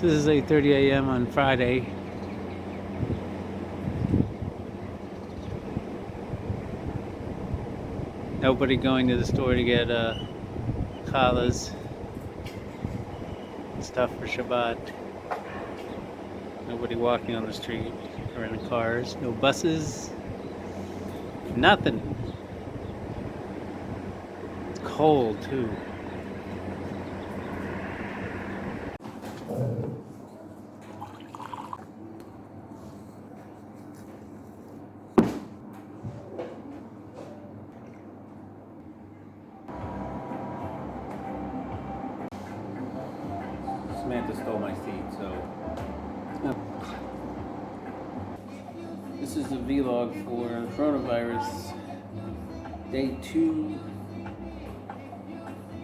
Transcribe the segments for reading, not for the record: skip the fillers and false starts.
So this is 8:30 a.m. on Friday. Nobody going to the store to get challahs, stuff for Shabbat. Nobody walking on the street or in the cars. No buses. Nothing. It's cold too. Samantha stole my seat, so. This is a vlog for coronavirus day 2.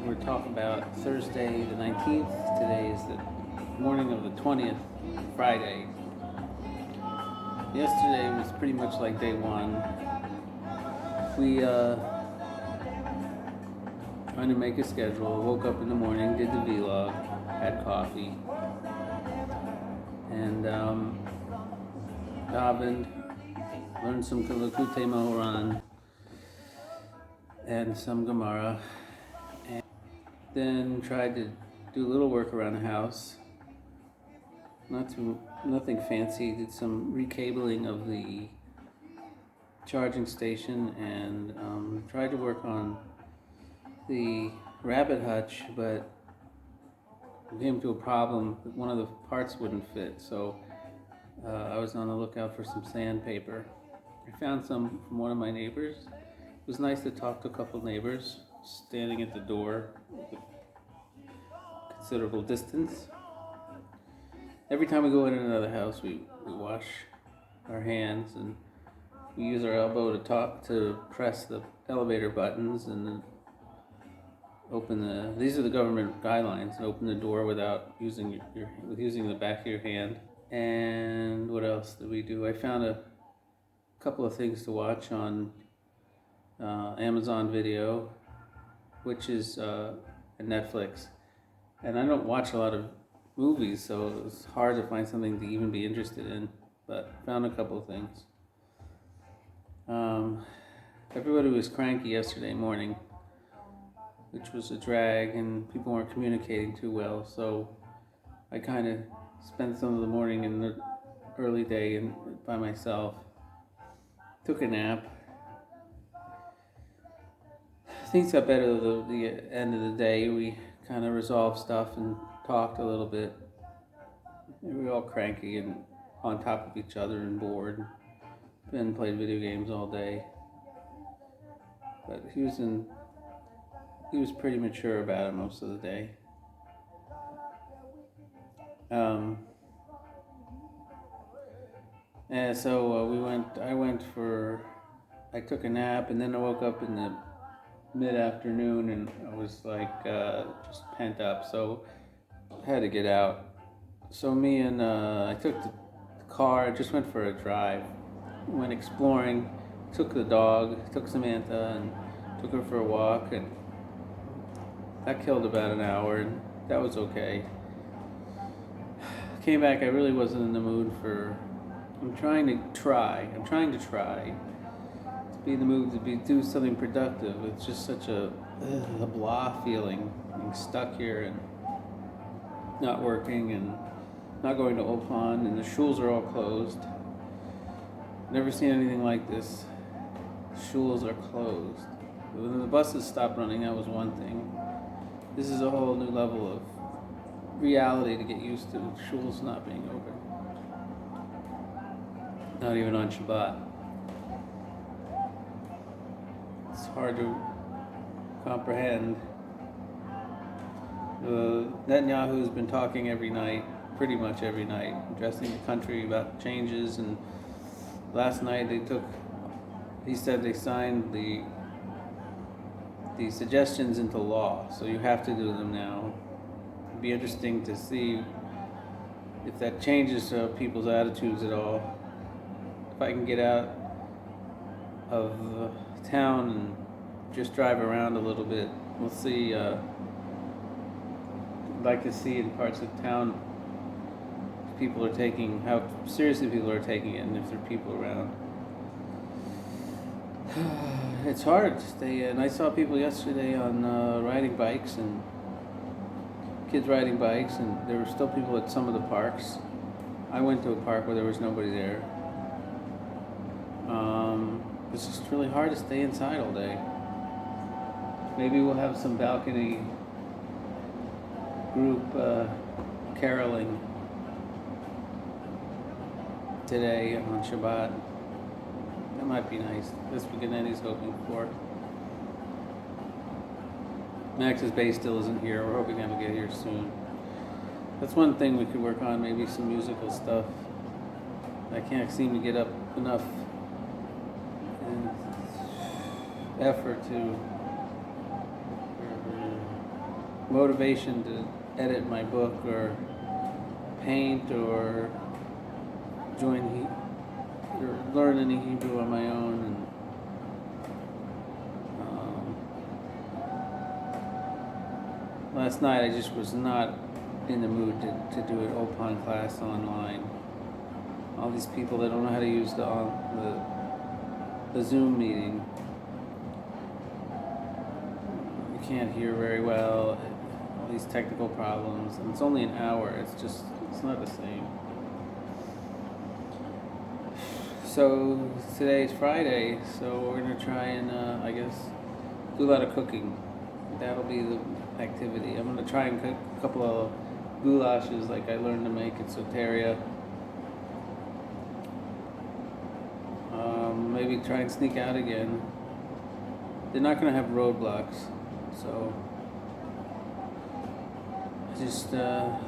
We're talking about Thursday the 19th. Today is the morning of the 20th, Friday. Yesterday was pretty much like day 1. We trying to make a schedule. Woke up in the morning, did the vlog, had coffee, and davened, learned some Likutei Moharan and some Gemara, and then tried to do a little work around the house. Nothing fancy. Did some recabling of the charging station and tried to work on the rabbit hutch, but came to a problem. One of the parts wouldn't fit, so I was on the lookout for some sandpaper. I found some from one of my neighbors. It was nice to talk to a couple neighbors standing at the door with a considerable distance. Every time we go in another house, we wash our hands and we use our elbow to press the elevator buttons and then these are the government guidelines, and open the door without using using the back of your hand. And what else did we do? I found a couple of things to watch on Amazon Video, which is Netflix. And I don't watch a lot of movies, so it's hard to find something to even be interested in, but found a couple of things. Everybody was cranky yesterday morning, which was a drag, and people weren't communicating too well, so I kind of spent some of the morning in the early day by myself. Took a nap. Things got better at the end of the day. We kind of resolved stuff and talked a little bit. We were all cranky and on top of each other and bored. Ben played video games all day. But he was pretty mature about it most of the day. And so I took a nap, and then I woke up in the mid-afternoon and I was like just pent up, so I had to get out. So I took the car, I just went for a drive, went exploring, took the dog, took Samantha and took her for a walk, and that killed about an hour, and that was okay. Came back, I really wasn't in the mood I'm trying to try to be in the mood to do something productive. It's just such a blah feeling, being stuck here and not working and not going to Old Pond, and the shuls are all closed. Never seen anything like this. Shuls are closed. When the buses stopped running, that was one thing. This is a whole new level of reality to get used to, shuls not being open. Not even on Shabbat. It's hard to comprehend. Netanyahu's been talking every night, pretty much every night, addressing the country about changes, and last night he said they signed the suggestions into law, so you have to do them now. It'd be interesting to see if that changes people's attitudes at all. If I can get out of town and just drive around a little bit, we'll see. I'd like to see in parts of town people are taking, how seriously people are taking it, and if there are people around. It's hard to stay, and I saw people yesterday on riding bikes, and kids riding bikes, and there were still people at some of the parks. I went to a park where there was nobody there. It's just really hard to stay inside all day. Maybe we'll have some balcony group caroling today on Shabbat. That might be nice. That's what Gennadi's hoping for. Max's bass still isn't here. We're hoping him to get here soon. That's one thing we could work on, maybe some musical stuff. I can't seem to get up enough effort to, motivation to edit my book or paint or or learn any Hebrew on my own. And last night I just was not in the mood to do an Opon class online. All these people that don't know how to use the Zoom meeting. You can't hear very well. All these technical problems, and it's only an hour. It's not the same. So today's Friday, so we're gonna try and I guess do a lot of cooking. That'll be the activity. I'm gonna try and cook a couple of goulashes like I learned to make at Soteria. Maybe try and sneak out again. They're not gonna have roadblocks, so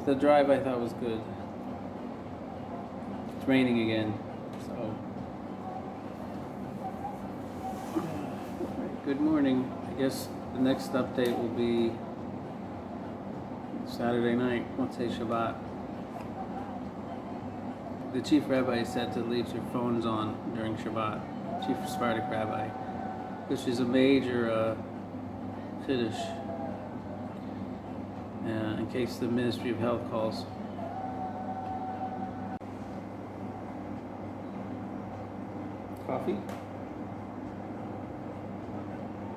the drive I thought was good. It's raining again, so. Good morning. I guess the next update will be Saturday night, Motzei Shabbat. The chief rabbi said to leave your phones on during Shabbat, chief Sephardic rabbi, which is a major chiddush, in case the Ministry of Health calls. Coffee?